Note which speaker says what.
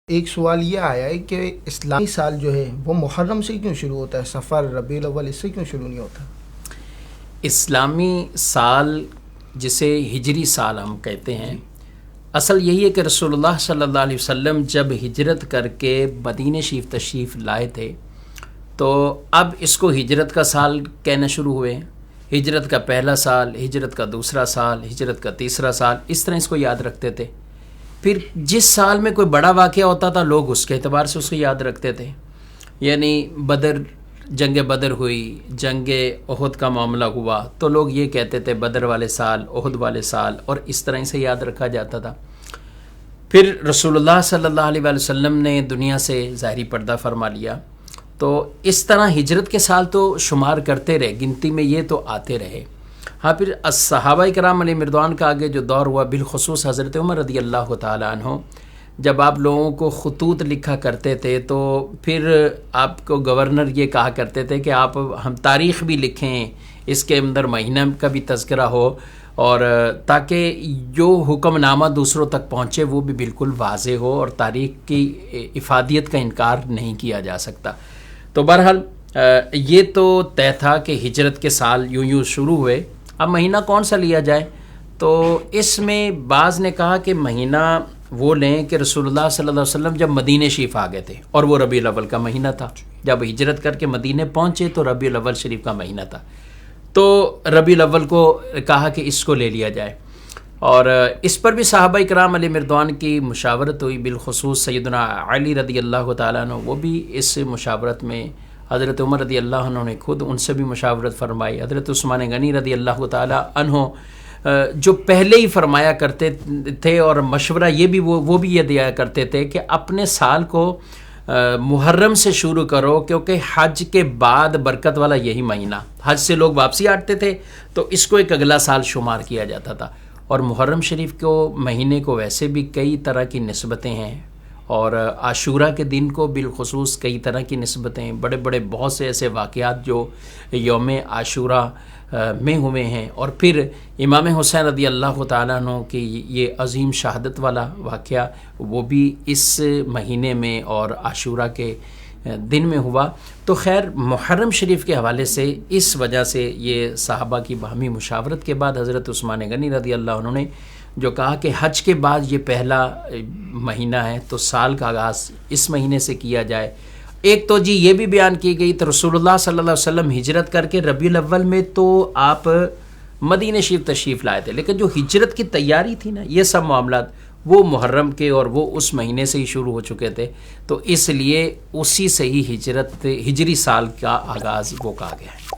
Speaker 1: ایک سوال یہ آیا ہے کہ اسلامی سال جو ہے وہ محرم سے کیوں شروع ہوتا ہے، صفر ربیع الاول اس سے کیوں شروع نہیں ہوتا؟
Speaker 2: اسلامی سال جسے ہجری سال ہم کہتے ہیں، اصل یہی ہے کہ رسول اللہ صلی اللہ علیہ وسلم جب ہجرت کر کے مدینہ شریف تشریف لائے تھے تو اب اس کو ہجرت کا سال کہنا شروع ہوئے. ہجرت کا پہلا سال، ہجرت کا دوسرا سال، ہجرت کا تیسرا سال، اس طرح اس کو یاد رکھتے تھے. پھر جس سال میں کوئی بڑا واقعہ ہوتا تھا لوگ اس کے اعتبار سے اس کو یاد رکھتے تھے. یعنی جنگ بدر ہوئی، جنگ احد کا معاملہ ہوا تو لوگ یہ کہتے تھے بدر والے سال، احد والے سال، اور اس طرح سے یاد رکھا جاتا تھا. پھر رسول اللہ صلی اللہ علیہ وسلم نے دنیا سے ظاہری پردہ فرما لیا تو اس طرح ہجرت کے سال تو شمار کرتے رہے، گنتی میں یہ تو آتے رہے. ہاں، پھر صحابہ کرام علیہ مردوان کا آگے جو دور ہوا، بالخصوص حضرت عمر رضی اللہ تعالیٰ عنہ، جب آپ لوگوں کو خطوط لکھا کرتے تھے تو پھر آپ کو گورنر یہ کہا کرتے تھے کہ آپ ہم تاریخ بھی لکھیں، اس کے اندر مہینہ کا بھی تذکرہ ہو، اور تاکہ جو حکم نامہ دوسروں تک پہنچے وہ بھی بالکل واضح ہو اور تاریخ کی افادیت کا انکار نہیں کیا جا سکتا. تو بہرحال یہ تو طے تھا کہ ہجرت کے سال یوں شروع ہوئے. اب مہینہ کون سا لیا جائے تو اس میں بعض نے کہا کہ مہینہ وہ لیں کہ رسول اللہ صلی اللہ علیہ وسلم جب مدینہ شریف آ گئے تھے اور وہ ربیع الاول کا مہینہ تھا. جب ہجرت کر کے مدینہ پہنچے تو ربیع الاول شریف کا مہینہ تھا، تو ربیع الاول کو کہا کہ اس کو لے لیا جائے. اور اس پر بھی صحابہ کرام علیہ مردوان کی مشاورت ہوئی، بالخصوص سیدنا علی رضی اللہ تعالیٰ عنہ، وہ بھی اس مشاورت میں، حضرت عمر رضی اللہ عنہ نے خود ان سے بھی مشاورت فرمائی، حضرت عثمان غنی رضی اللہ تعالیٰ عنہ جو پہلے ہی فرمایا کرتے تھے، اور مشورہ یہ بھی وہ بھی یہ دیا کرتے تھے کہ اپنے سال کو محرم سے شروع کرو، کیونکہ حج کے بعد برکت والا یہی مہینہ، حج سے لوگ واپسی آتے تھے تو اس کو ایک اگلا سال شمار کیا جاتا تھا. اور محرم شریف کو مہینے کو ویسے بھی کئی طرح کی نسبتیں ہیں، اور عاشورہ کے دن کو بالخصوص کئی طرح کی نسبتیں، بڑے بڑے بہت سے ایسے واقعات جو یوم عاشورہ میں ہوئے ہیں. اور پھر امام حسین رضی اللہ تعالیٰ عنہ کی یہ عظیم شہادت والا واقعہ وہ بھی اس مہینے میں اور عاشورہ کے دن میں ہوا. تو خیر، محرم شریف کے حوالے سے اس وجہ سے یہ صحابہ کی باہمی مشاورت کے بعد حضرت عثمان غنی رضی اللہ عنہ نے جو کہا کہ حج کے بعد یہ پہلا مہینہ ہے تو سال کا آغاز اس مہینے سے کیا جائے. ایک تو یہ بھی بیان کی گئی تو رسول اللہ صلی اللہ علیہ وسلم ہجرت کر کے ربیع الاول میں تو آپ مدینہ شریف تشریف لائے تھے، لیکن جو ہجرت کی تیاری تھی نا، یہ سب معاملات وہ محرم کے اور وہ اس مہینے سے ہی شروع ہو چکے تھے، تو اس لیے اسی سے ہی ہجری سال کا آغاز وہ کہا گیا ہے.